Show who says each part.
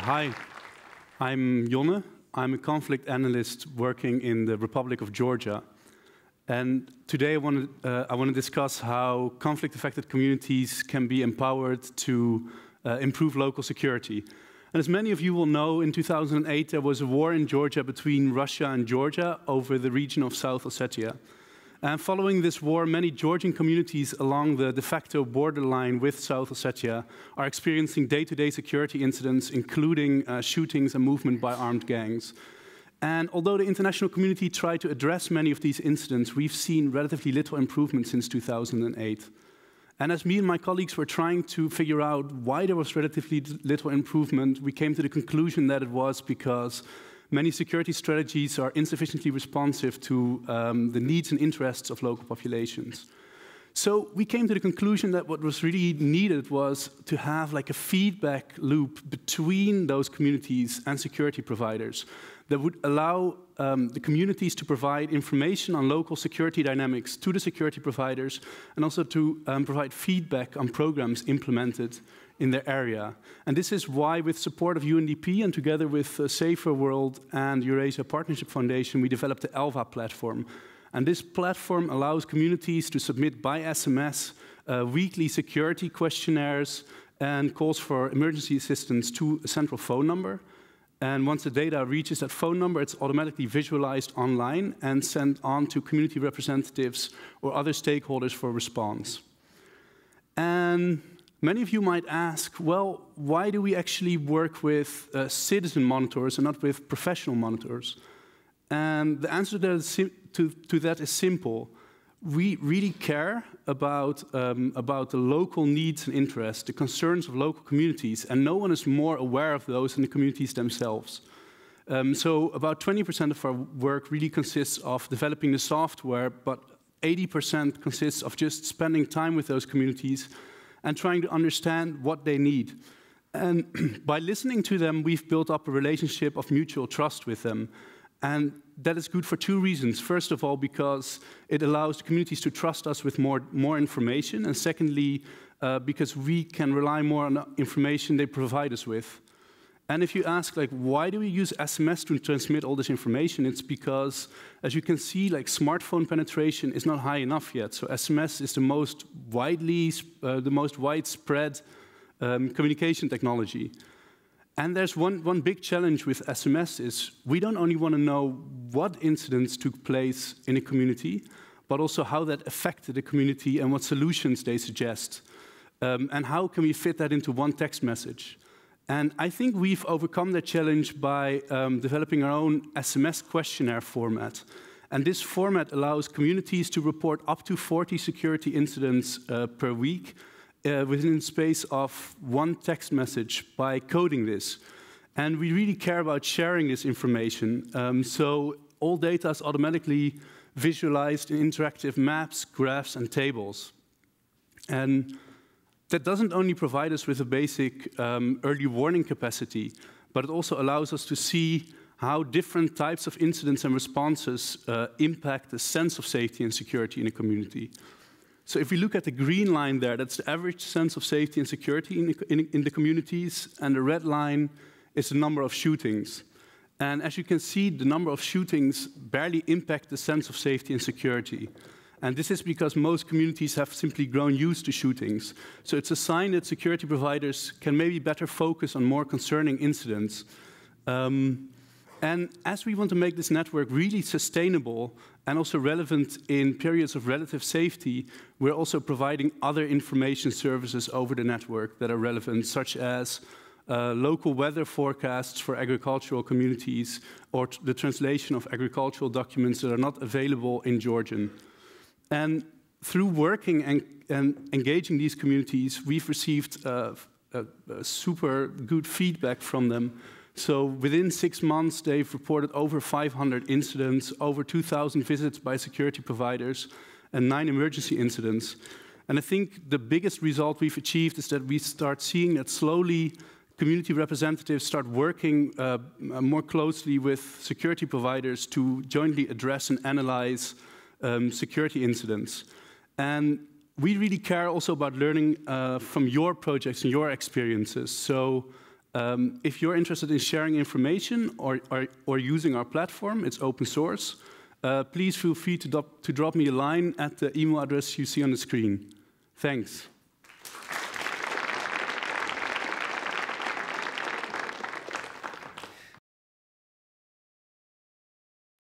Speaker 1: Hi, I'm Jonne. I'm a conflict analyst working in the Republic of Georgia. And today I want to discuss how conflict-affected communities can be empowered to improve local security. And as many of you will know, in 2008 there was a war in Georgia between Russia and Georgia over the region of South Ossetia. And following this war, many Georgian communities along the de facto borderline with South Ossetia are experiencing day-to-day security incidents, including shootings and movement by armed gangs. And although the international community tried to address many of these incidents, we've seen relatively little improvement since 2008. And as me and my colleagues were trying to figure out why there was relatively little improvement, we came to the conclusion that it was because many security strategies are insufficiently responsive to the needs and interests of local populations. So we came to the conclusion that what was really needed was to have like a feedback loop between those communities and security providers that would allow the communities to provide information on local security dynamics to the security providers, and also to provide feedback on programs implemented in their area. And this is why, with support of UNDP and together with Safer World and Eurasia Partnership Foundation, we developed the Elva platform. And this platform allows communities to submit by SMS weekly security questionnaires and calls for emergency assistance to a central phone number. And once the data reaches that phone number, it's automatically visualized online and sent on to community representatives or other stakeholders for response. And many of you might ask, well, why do we actually work with citizen monitors and not with professional monitors? And the answer to that is simple. We really care about the local needs and interests, the concerns of local communities, and no one is more aware of those than the communities themselves. So about 20% of our work really consists of developing the software, but 80% consists of just spending time with those communities and trying to understand what they need. And by listening to them, we've built up a relationship of mutual trust with them. And that is good for two reasons. First of all, because it allows the communities to trust us with more information. And secondly, because we can rely more on the information they provide us with. And if you ask, like, why do we use SMS to transmit all this information? It's because, as you can see, like, smartphone penetration is not high enough yet. So SMS is the most widespread communication technology. And there's one big challenge with SMS is we don't only want to know what incidents took place in a community, but also how that affected the community and what solutions they suggest. And how can we fit that into one text message? And I think we've overcome that challenge by developing our own SMS questionnaire format. And this format allows communities to report up to 40 security incidents per week, within the space of one text message by coding this. And we really care about sharing this information. So all data is automatically visualized in interactive maps, graphs, and tables. And that doesn't only provide us with a basic early warning capacity, but it also allows us to see how different types of incidents and responses impact the sense of safety and security in a community. So if we look at the green line there, that's the average sense of safety and security in the communities, and the red line is the number of shootings. And as you can see, the number of shootings barely impact the sense of safety and security. And this is because most communities have simply grown used to shootings. So it's a sign that security providers can maybe better focus on more concerning incidents. And as we want to make this network really sustainable and also relevant in periods of relative safety, we're also providing other information services over the network that are relevant, such as local weather forecasts for agricultural communities or the translation of agricultural documents that are not available in Georgian. And through working and engaging these communities, we've received super good feedback from them. So within 6 months, they've reported over 500 incidents, over 2,000 visits by security providers, and 9 emergency incidents. And I think the biggest result we've achieved is that we start seeing that slowly community representatives start working more closely with security providers to jointly address and analyze security incidents. And we really care also about learning from your projects and your experiences. So If you're interested in sharing information or using our platform, it's open source, please feel free to drop me a line at the email address you see on the screen. Thanks.